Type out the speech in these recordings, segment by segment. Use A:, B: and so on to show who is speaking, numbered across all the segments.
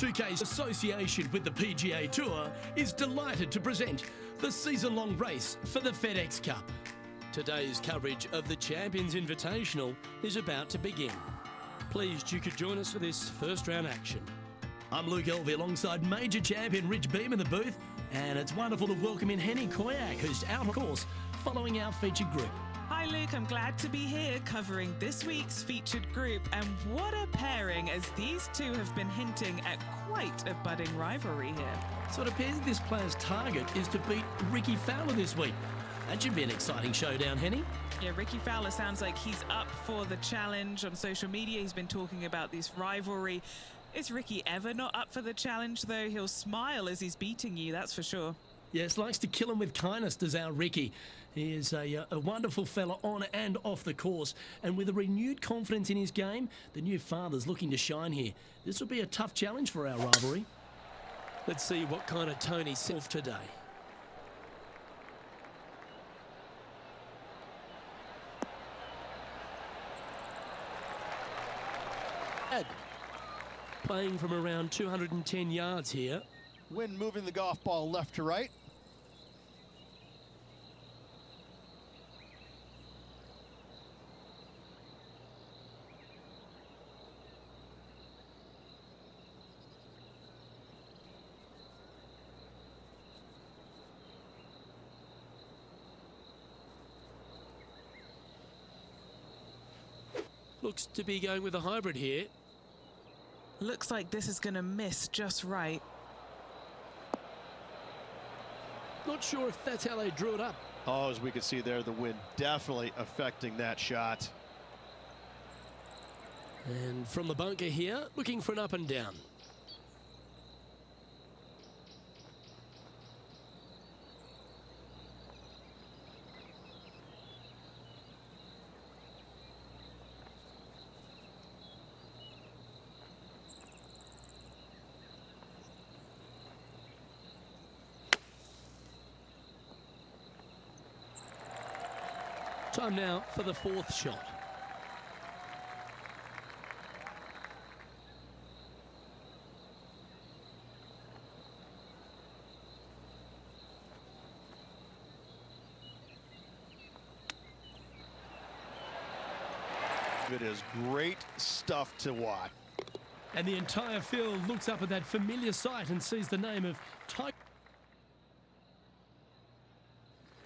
A: 2K's association with the PGA Tour is delighted to present the season-long race for the FedEx Cup. Today's coverage of the Champions Invitational is about to begin. Pleased you could join us for this first round action. I'm Luke Elvey alongside major champion Rich Beam in the booth, and it's wonderful to welcome in Henny Koyak, who's out of course following our featured group.
B: Hi Luke, I'm glad to be here covering this week's featured group, and what a pairing, as these two have been hinting at quite a budding rivalry here.
A: So it appears this player's target is to beat Ricky Fowler this week. That should be an exciting showdown, Henny.
B: Yeah, Ricky Fowler sounds like he's up for the challenge. On social media, he's been talking about this rivalry. Is Ricky ever not up for the challenge, though? He'll smile as he's beating you, that's for sure.
A: Yes, likes to kill him with kindness, does our Ricky. He is a wonderful fella on and off the course, and with a renewed confidence in his game, the new father's looking to shine here. This will be a tough challenge for our rivalry. Let's see what kind of tone he's set today. Playing from around 210 yards here.
C: Wind moving the golf ball left to right.
A: Looks to be going with a hybrid here.
B: Looks like this is going to miss just right.
A: Not sure if that's how they drew it up.
C: Oh, as we can see there, the wind definitely affecting that shot.
A: And from the bunker here, looking for an up and down. Time now for the fourth shot.
C: It is great stuff to watch.
A: And the entire field looks up at that familiar sight and sees the name of Ty.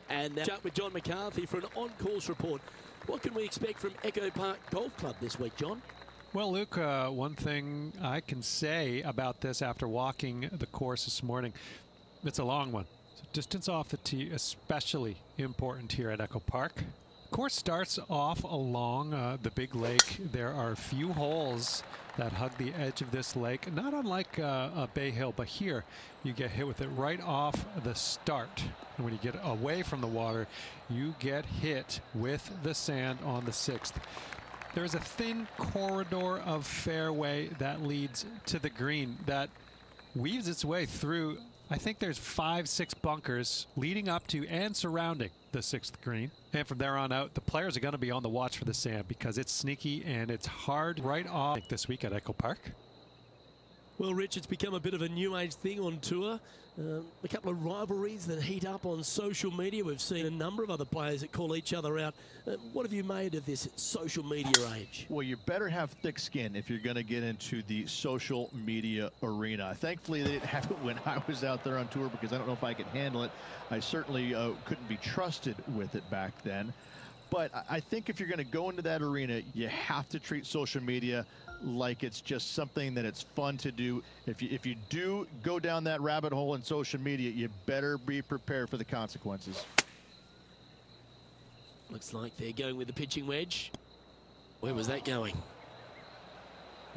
A: And now up with John McCarthy for an on-course report. What can we expect from Echo Park Golf Club this week, John?
D: Well, Luke, one thing I can say about this after walking the course this morning, it's a long one. So distance off the tee, especially important here at Echo Park. The course starts off along the big lake. There are a few holes that hug the edge of this lake, not unlike a Bay Hill, but here you get hit with it right off the start. And when you get away from the water, you get hit with the sand on the sixth. There's a thin corridor of fairway that leads to the green that weaves its way through. I think there's 5-6 bunkers leading up to and surrounding the sixth green. And from there on out, the players are going to be on the watch for the sand because it's sneaky and it's hard right off this week at Echo Park.
A: Well, Rich, it's become a bit of a new age thing on tour. A couple of rivalries that heat up on social media. We've seen a number of other players that call each other out. What have you made of this social media age?
C: Well, you better have thick skin if you're going to get into the social media arena. Thankfully, they didn't have it when I was out there on tour because I don't know if I could handle it. I certainly couldn't be trusted with it back then. But I think if you're going to go into that arena, you have to treat social media like it's just something that it's fun to do. If you do go down that rabbit hole in social media, you better be prepared for the consequences.
A: Looks like they're going with the pitching wedge. Where was that going?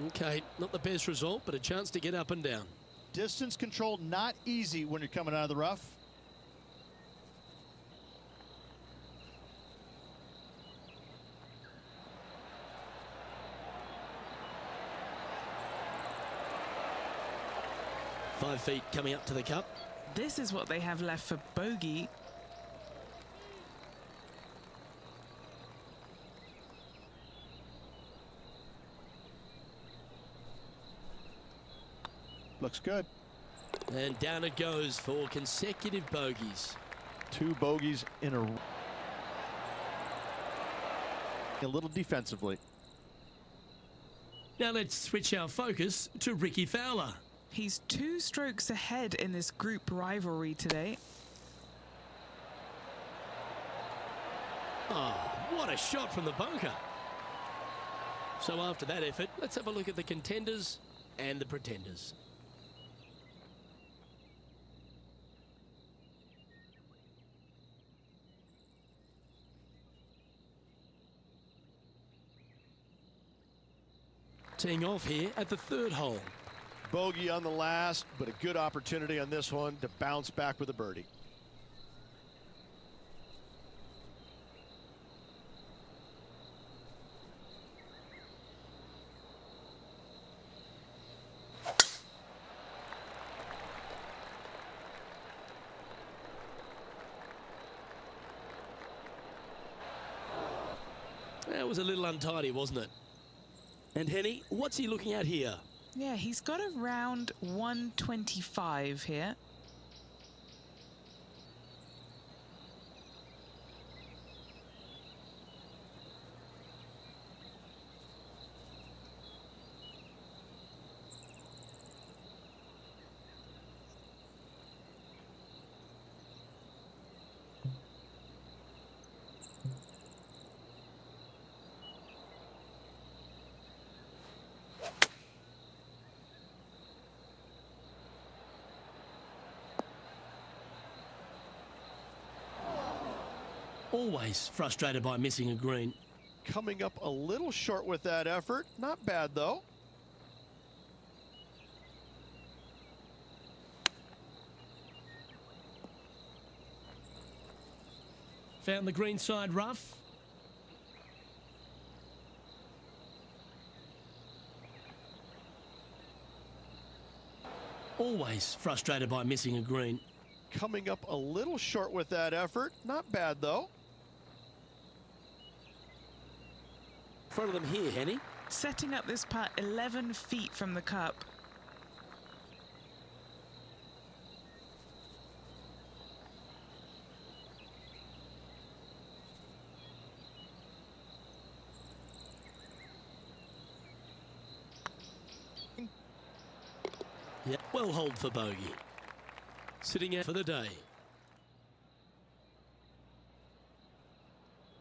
A: Okay, not the best result, but a chance to get up and down.
C: Distance control, not easy when you're coming out of the rough.
A: Five feet coming up to the cup.
B: This is what they have left for bogey.
C: Looks good.
A: And down it goes for consecutive bogeys.
C: 2 bogeys in a row. A little defensively.
A: Now let's switch our focus to Ricky Fowler.
B: He's 2 strokes ahead in this group rivalry today.
A: Oh, what a shot from the bunker. So after that effort, let's have a look at the contenders and the pretenders. Teeing off here at the 3rd hole.
C: Bogey on the last, but a good opportunity on this one to bounce back with a birdie.
A: That was a little untidy, wasn't it? And Henny, what's he looking at here?
B: Yeah, he's got around 125 here.
A: Always frustrated by missing a green.
C: Coming up a little short with that effort. Not bad, though.
A: Found the green side rough. Always frustrated by missing a green.
C: Coming up a little short with that effort. Not bad, though.
A: In front of them here, Henny.
B: Setting up this putt 11 feet from the cup.
A: Yeah, well hold for bogey. Sitting out for the day.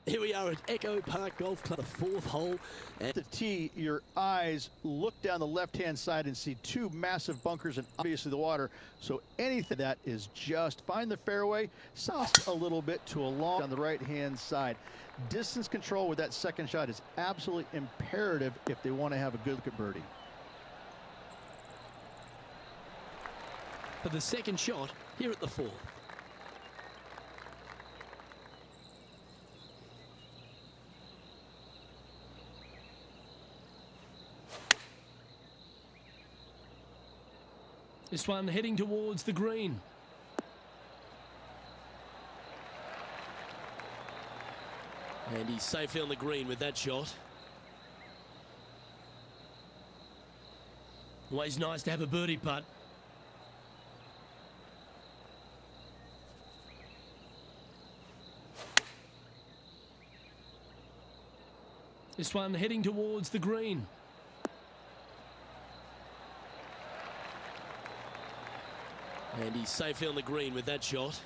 A: Here we are at Echo Park Golf Club, the 4th hole.
C: At the tee, your eyes look down the left-hand side and see 2 massive bunkers and obviously the water. So anything that is just find the fairway, south a little bit to a long on the right-hand side. Distance control with that second shot is absolutely imperative if they want to have a good look at birdie.
A: For the second shot here at the 4th. This one heading towards the green. And he's safely on the green with that shot. Always nice to have a birdie putt. This one heading towards the green. And he's safely on the green with that shot.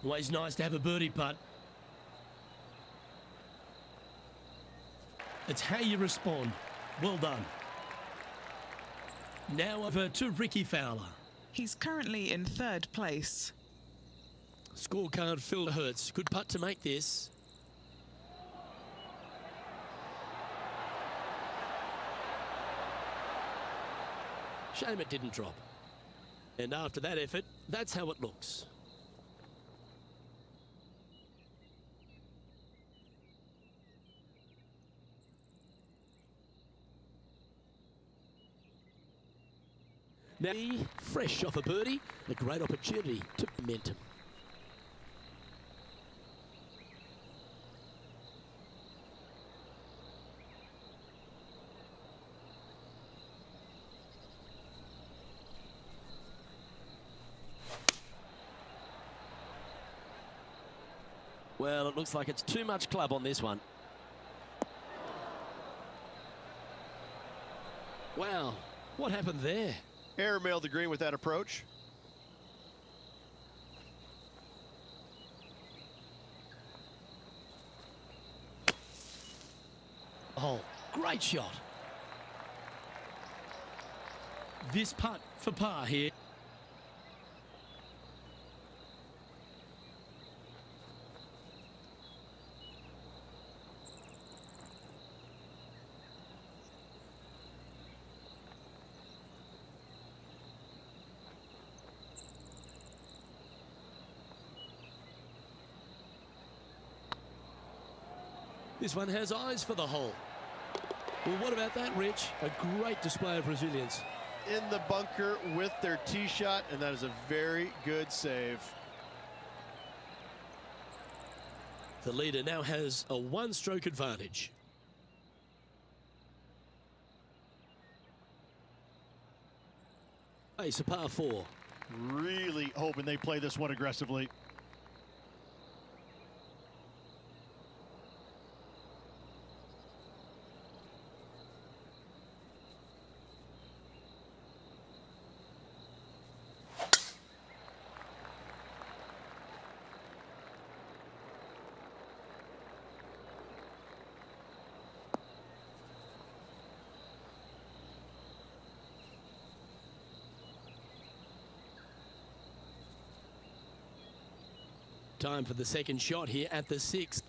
A: Always nice to have a birdie putt. It's how you respond. Well done. Now over to Ricky Fowler.
B: He's currently in 3rd place.
A: Scorecard Phil Hertz. Good putt to make this. Shame it didn't drop. And after that effort, that's how it looks. Now, fresh off a birdie, a great opportunity to momentum. Well, it looks like it's too much club on this one. Wow, what happened there?
C: Airmailed the green with that approach.
A: Oh, great shot. This putt for par here. This one has eyes for the hole. Well, what about that, Rich? A great display of resilience.
C: In the bunker with their tee shot, and that is a very good save.
A: The leader now has a one-stroke advantage. Ace a par 4.
C: Really hoping they play this one aggressively.
A: Time for the second shot here at the 6th.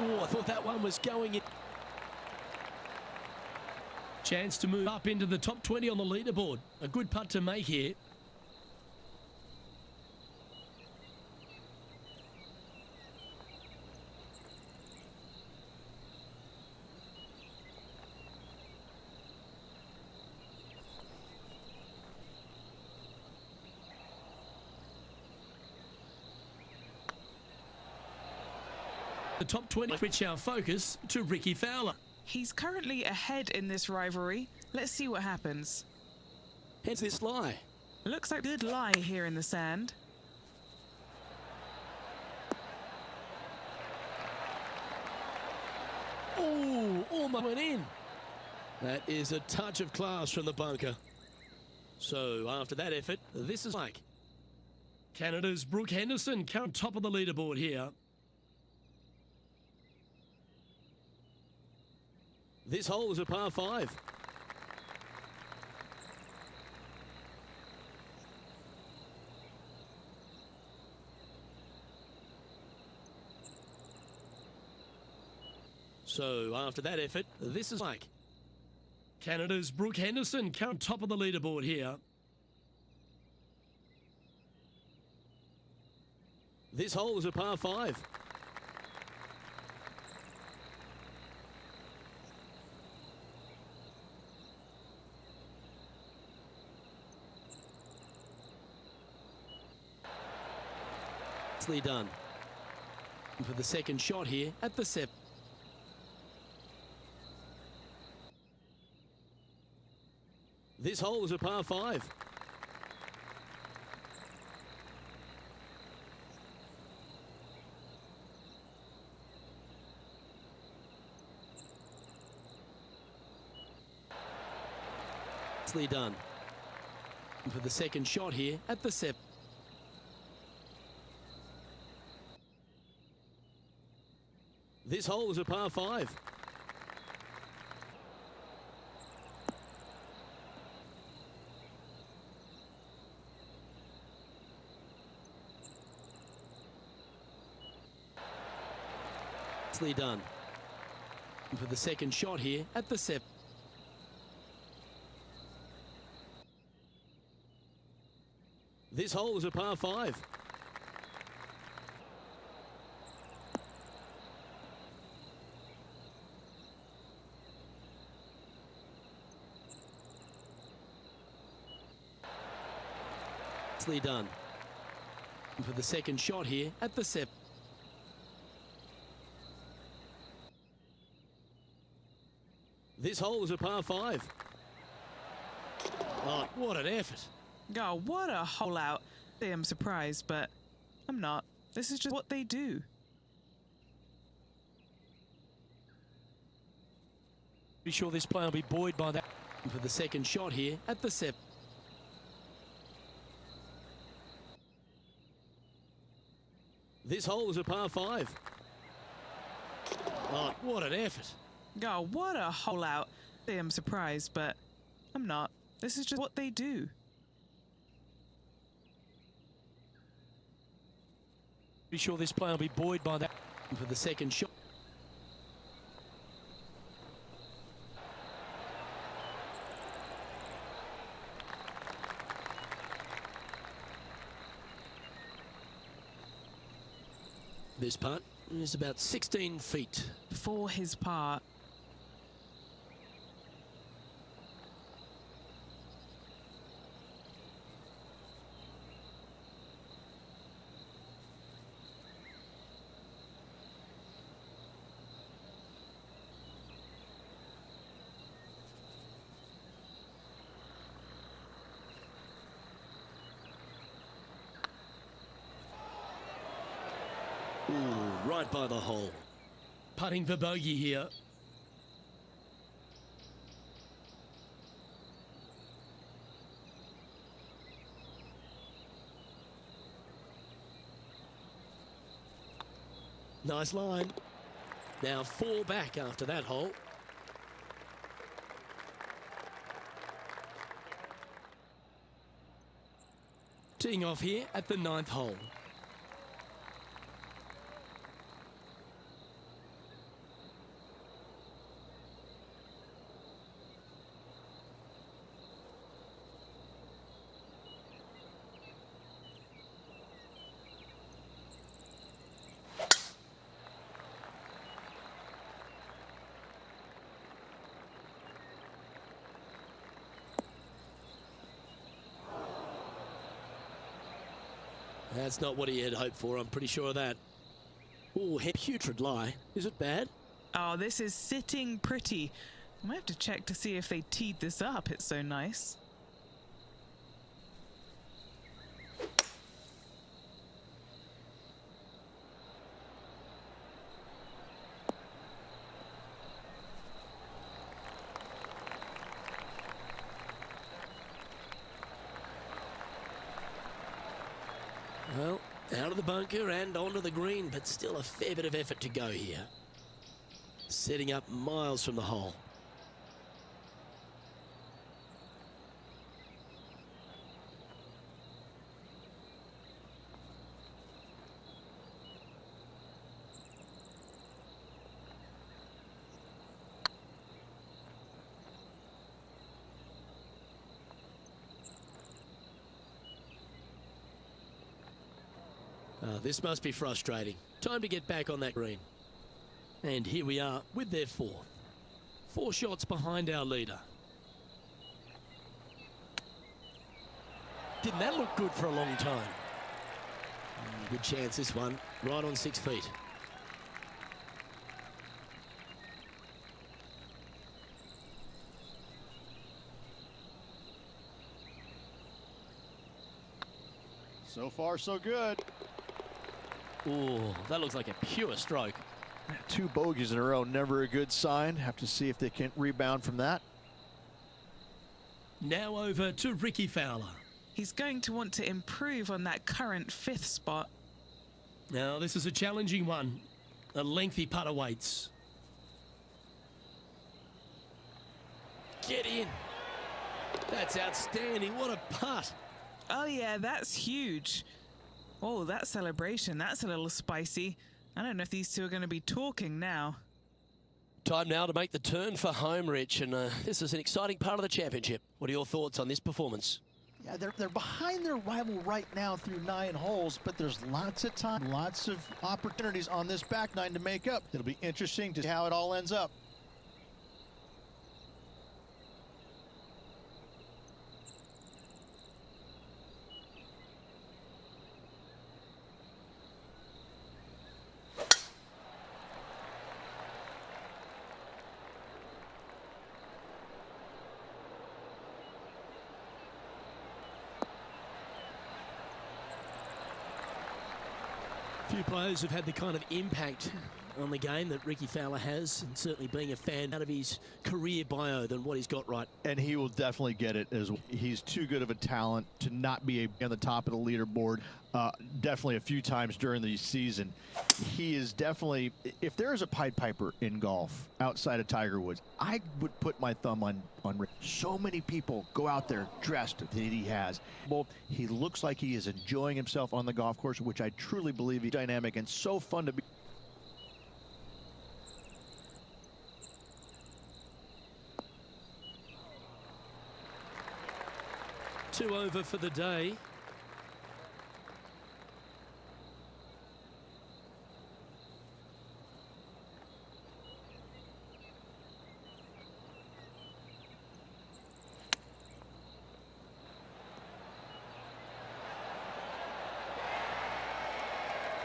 A: Oh, I thought that one was going in. Chance to move up into the top 20 on the leaderboard. A good putt to make here. The top 20 switch our focus to Ricky Fowler.
B: He's currently ahead in this rivalry. Let's see what happens.
A: Hence this lie.
B: Looks like a good lie here in the sand.
A: Oh, almost went in. That is a touch of class from the bunker. So after that effort, this is like Canada's Brooke Henderson, current top of the leaderboard here. This hole is a par 5. So after that effort, this is like Canada's Brooke Henderson, current top of the leaderboard here. This hole is a par 5. Nicely done. For the second shot here at the 7th. This hole is a par 5. Nicely done. For the second shot here at the 7th. This hole is a par 5. Nicely done. For the second shot here at the 7th. This hole is a par 5. Nicely done. For the second shot here at the 7th. This hole is a par 5. Oh, what an effort.
B: Oh, what a hole out. I'm surprised, but I'm not. This is just what they do.
A: Pretty sure this player will be buoyed by that for the second shot here at the 7th. This hole is a par 5. Oh, what an effort.
B: Oh, what a hole out. I'm surprised, but I'm not. This is just what they do.
A: Pretty sure this player will be buoyed by that for the second shot. This putt is about 16 feet.
B: For his part.
A: Ooh, right by the hole. Putting for bogey here. Nice line. Now 4 back after that hole. Teeing off here at the 9th hole. That's not what he had hoped for, I'm pretty sure of that. Oh, putrid lie. Is it bad?
B: Oh, this is sitting pretty. I might have to check to see if they teed this up. It's so nice.
A: Well, out of the bunker and onto the green, but still a fair bit of effort to go here. Setting up miles from the hole. This must be frustrating. Time to get back on that green. And here we are with their 4th. 4 shots behind our leader. Didn't that look good for a long time? Good chance this one, right on 6 feet.
C: So far, so good.
A: Oh, that looks like a pure stroke.
C: 2 bogeys in a row, never a good sign. Have to see if they can rebound from that.
A: Now over to Ricky Fowler.
B: He's going to want to improve on that current 5th spot.
A: Now this is a challenging one. A lengthy putt awaits. Get in. That's outstanding. What a putt.
B: Oh yeah, that's huge. Oh, that celebration, that's a little spicy. I don't know if these two are going to be talking now.
A: Time now to make the turn for home, Rich, and this is an exciting part of the championship. What are your thoughts on this performance?
C: Yeah, they're behind their rival right now through 9 holes, but there's lots of time, lots of opportunities on this back 9 to make up. It'll be interesting to see how it all ends up.
A: Few players have had the kind of impact on the game that Ricky Fowler has, and certainly being a fan out of his career bio than what he's got right.
C: And he will definitely get it as well. He's too good of a talent to not be on the top of the leaderboard. Definitely a few times during the season. He is definitely, if there is a Pied Piper in golf outside of Tiger Woods, I would put my thumb on Rick. So many people go out there dressed that he has. Well, he looks like he is enjoying himself on the golf course, which I truly believe he's dynamic and so fun to be.
A: Two over for the day.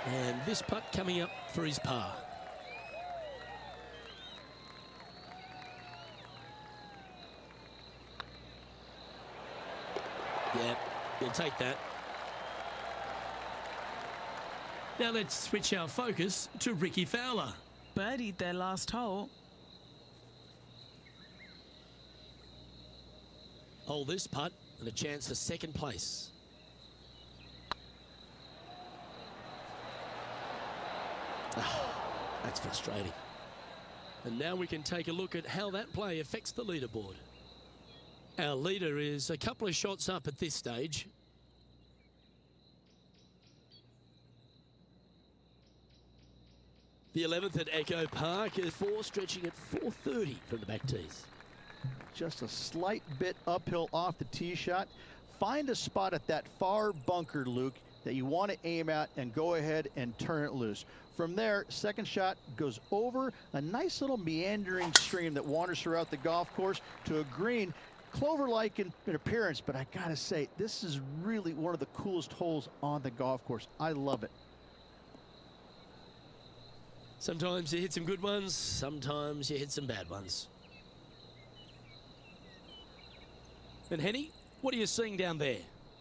A: And this putt coming up for his par. Yeah, he'll take that. Now let's switch our focus to Ricky Fowler.
B: Birdied their last hole.
A: Hold this putt and a chance for second place. That's frustrating. And now we can take a look at how that play affects the leaderboard. Our leader is a couple of shots up at this stage. The 11th at Echo Park is 4, stretching at 430 from the back tees.
C: Just a slight bit uphill off the tee shot. Find a spot at that far bunker, Luke, that you want to aim at and go ahead and turn it loose. From there, second shot goes over a nice little meandering stream that wanders throughout the golf course to a green, clover-like in appearance, but I gotta say, this is really one of the coolest holes on the golf course. I love it.
A: Sometimes you hit some good ones, sometimes you hit some bad ones. And Henny, what are you seeing down there?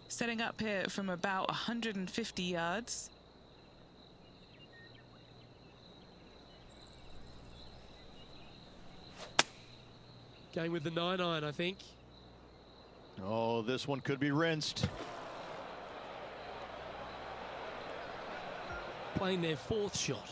B: Setting up here from about 150 yards.
A: Going with the 9-iron, I think.
C: Oh, this one could be rinsed.
A: Playing their fourth shot.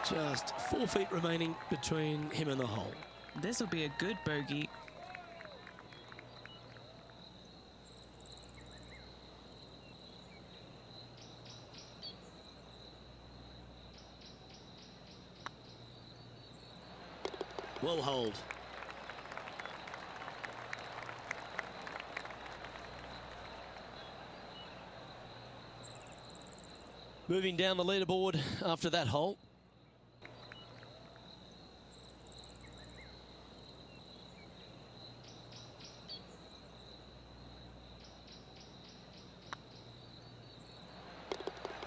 A: Just 4 feet remaining between him and the hole.
B: This will be a good bogey.
A: Well hold. Moving down the leaderboard after that hole.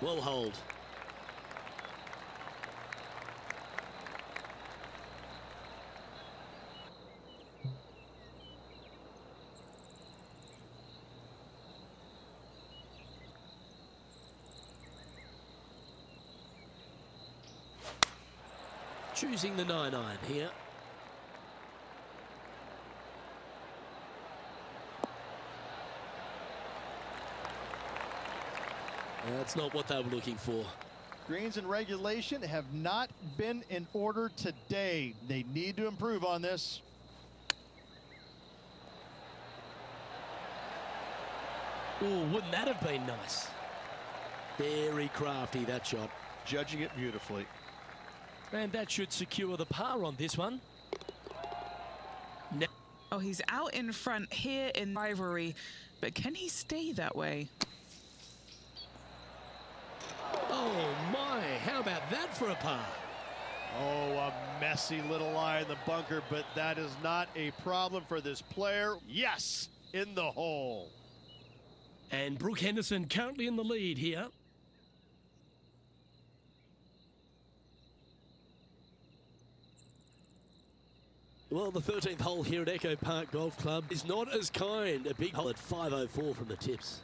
A: Well hold. Choosing the 9-iron here. That's not what they were looking for.
C: Greens and regulation have not been in order today. They need to improve on this.
A: Oh, wouldn't that have been nice? Very crafty, that shot.
C: Judging it beautifully.
A: And that should secure the par on this one.
B: Oh, he's out in front here in rivalry, but can he stay that way?
A: Oh my, how about that for a par?
C: Oh, a messy little lie in the bunker, but that is not a problem for this player. Yes, in the hole.
A: And Brooke Henderson currently in the lead here. Well, the 13th hole here at Echo Park Golf Club is not as kind. A big hole at 504 from the tips.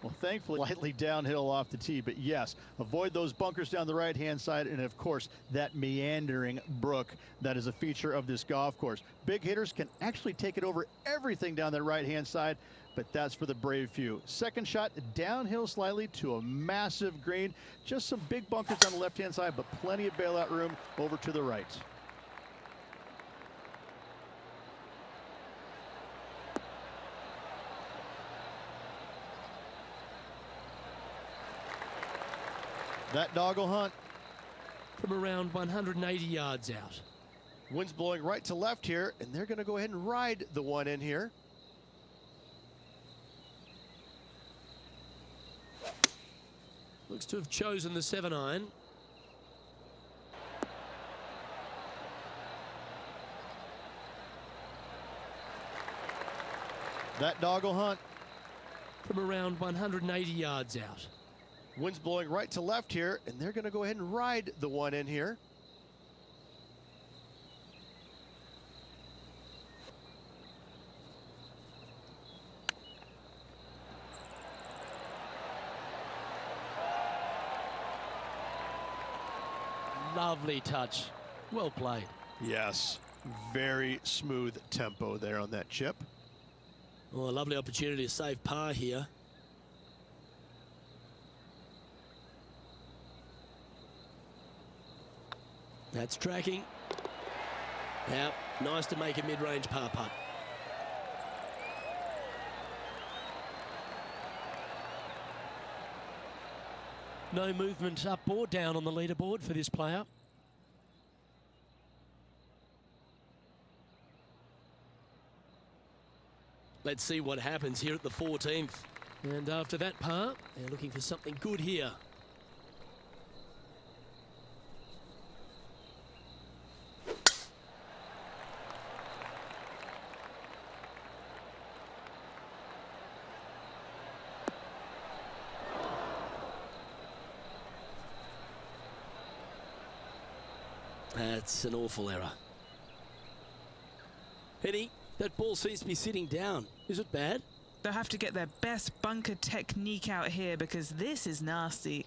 C: Well, thankfully, slightly downhill off the tee, but yes, avoid those bunkers down the right-hand side, and of course, that meandering brook that is a feature of this golf course. Big hitters can actually take it over everything down that right-hand side, but that's for the brave few. Second shot, downhill slightly to a massive green. Just some big bunkers on the left-hand side, but plenty of bailout room over to the right. That dog will hunt.
A: From around 180 yards out.
C: Wind's blowing right to left here, and they're going to go ahead and ride the one in here.
A: Looks to have chosen the 7-iron.
C: That dog will hunt.
A: From around 180 yards out.
C: Wind's blowing right to left here, and they're going to go ahead and ride the one in here.
A: Lovely touch. Well played.
C: Yes, very smooth tempo there on that chip.
A: Oh, a lovely opportunity to save par here. That's tracking. Now, nice to make a mid-range par putt. No movement up or down on the leaderboard for this player. Let's see what happens here at the 14th. And after that par, they're looking for something good here. That's an awful error. Penny, that ball seems to be sitting down. Is it bad?
B: They'll have to get their best bunker technique out here because this is nasty.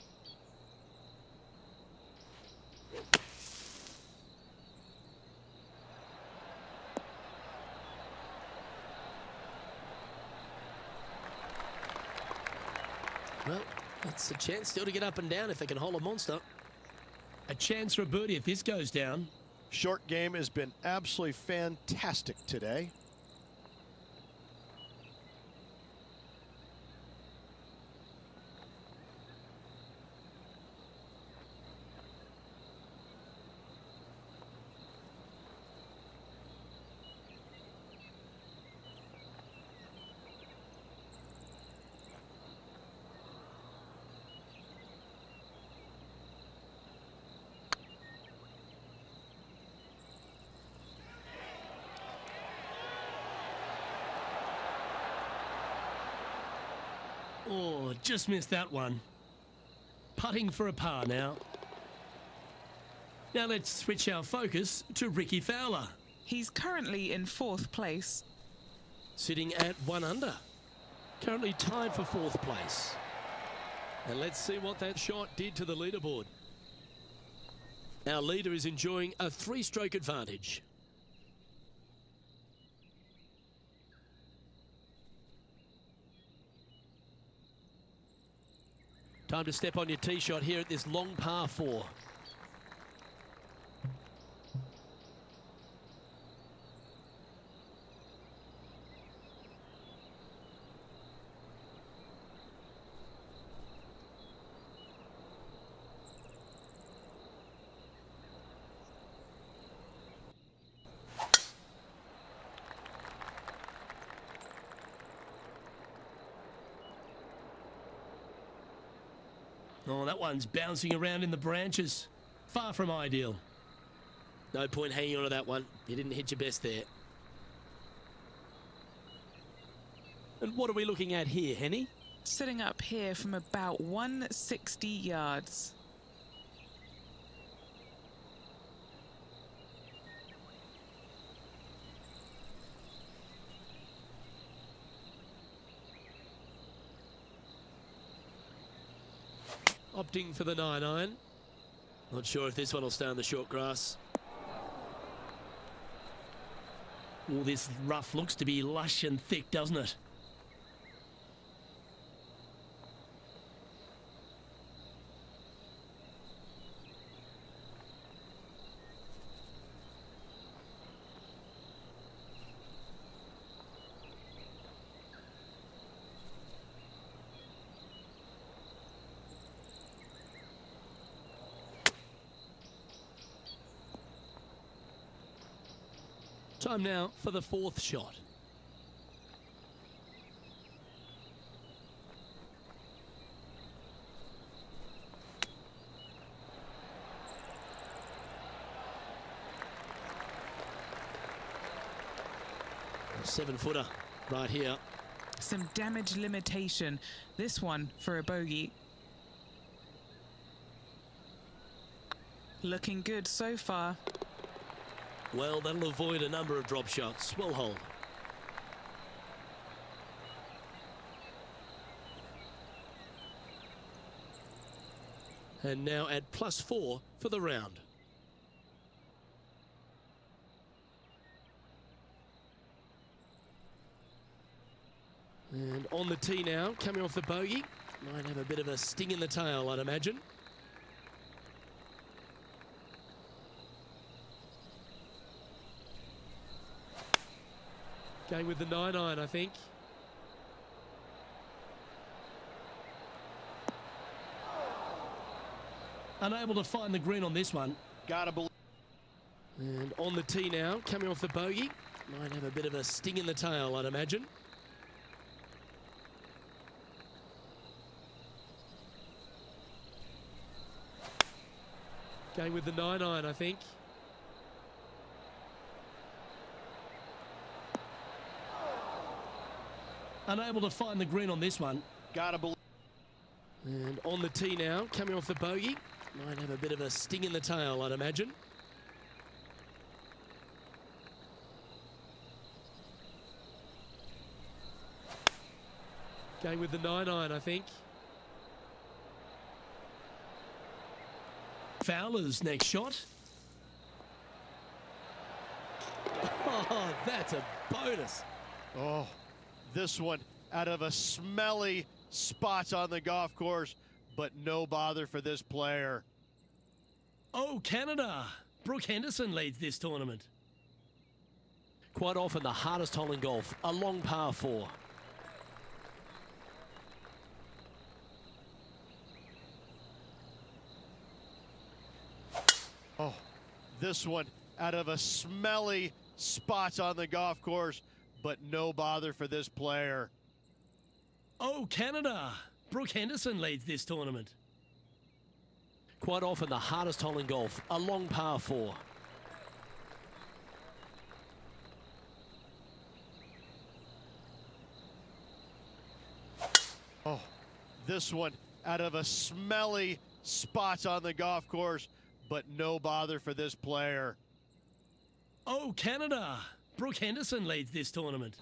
A: Well, that's a chance still to get up and down if they can hold a monster. A chance for a birdie if this goes down.
C: Short game has been absolutely fantastic today.
A: Oh, just missed that one. Putting for a par now. Now let's switch our focus to Ricky Fowler.
B: He's currently in 4th place.
A: Sitting at 1 under. Currently tied for 4th place. And let's see what that shot did to the leaderboard. Our leader is enjoying a 3-stroke advantage. Time to step on your tee shot here at this long par 4. Oh, that one's bouncing around in the branches. Far from ideal. No point hanging on to that one. You didn't hit your best there. And what are we looking at here, Henny?
B: Sitting up here from about 160 yards.
A: Opting for the 9-iron. Not sure if this one will stay on the short grass. Oh, this rough looks to be lush and thick, doesn't it? Time now for the fourth shot. A 7-footer right here.
B: Some damage limitation. This one for a bogey. Looking good so far.
A: Well, that'll avoid a number of drop shots. Well hold. And now at +4 for the round. And on the tee now, coming off the bogey. Might have a bit of a sting in the tail, I'd imagine. Going with the 9-iron, I think. Unable to find the green on this one.
C: Gotta believe.
A: And on the tee now, coming off the bogey. Might have a bit of a sting in the tail, I'd imagine. Going with the 9-iron, I think. Unable to find the green on this one.
C: Gotta believe.
A: And on the tee now, coming off the bogey. Might have a bit of a sting in the tail, I'd imagine. Going with the 9-iron, I think. Fowler's next shot. Oh, that's a bonus.
C: Oh, this one out of a smelly spot on the golf course, but no bother for this player.
A: Oh, Canada. Brooke Henderson leads this tournament. Quite often the hardest hole in golf, a long par 4.
C: Oh, this one out of a smelly spot on the golf course, but no bother for this player.
A: Oh, Canada. Brooke Henderson leads this tournament. Quite often the hardest hole in golf, a long par 4.
C: Oh, this one out of a smelly spot on the golf course, but no bother for this player.
A: Oh, Canada. Brooke Henderson leads this tournament.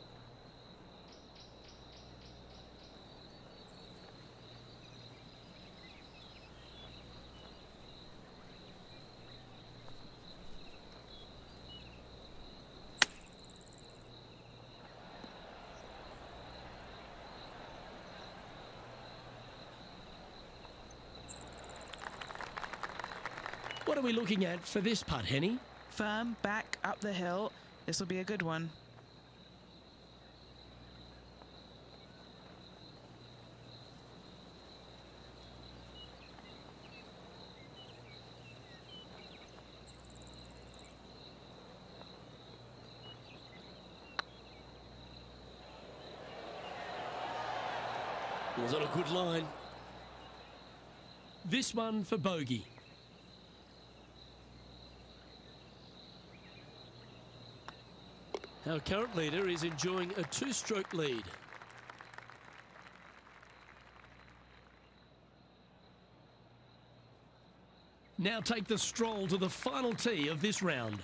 A: What are we looking at for this putt, Henny?
B: Firm back up the hill. This will be a good one.
A: It was on a good line. This one for bogey. Our current leader is enjoying a 2-stroke lead. Now take the stroll to the final tee of this round.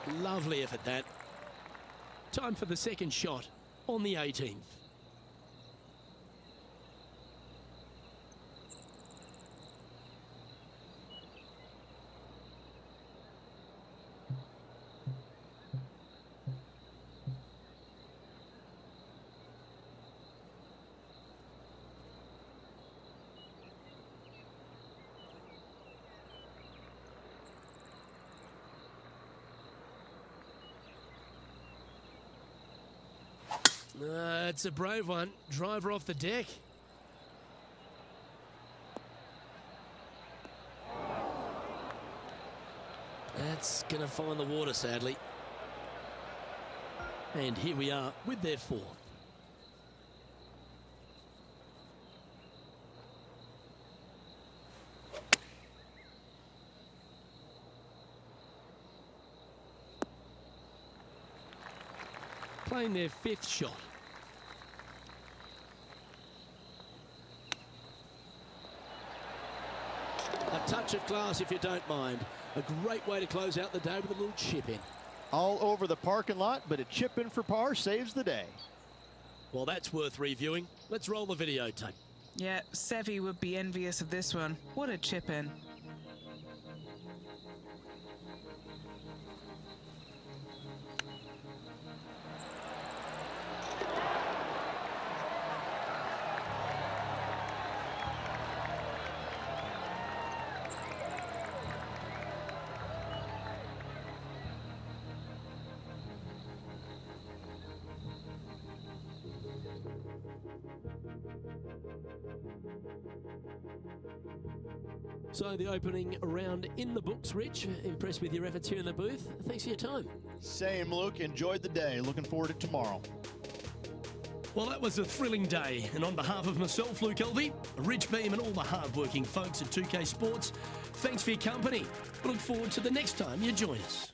A: Lovely effort, that. Time for the second shot on the 18th. It's a brave one. Driver off the deck. That's going to find the water, sadly. And here we are with their fourth. Playing their fifth shot. A touch of class, if you don't mind. A great way to close out the day with a little chip in.
C: All over the parking lot, but a chip in for par saves the day.
A: Well, that's worth reviewing. Let's roll the videotape.
B: Yeah, Seve would be envious of this one. What a chip in.
A: So the opening round in the books, Rich. Impressed with your efforts here in the booth. Thanks for your time.
C: Same, Luke. Enjoyed the day. Looking forward to tomorrow.
A: Well, that was a thrilling day. And on behalf of myself, Luke Elvey, Rich Beam and all the hard-working folks at 2K Sports, thanks for your company. I look forward to the next time you join us.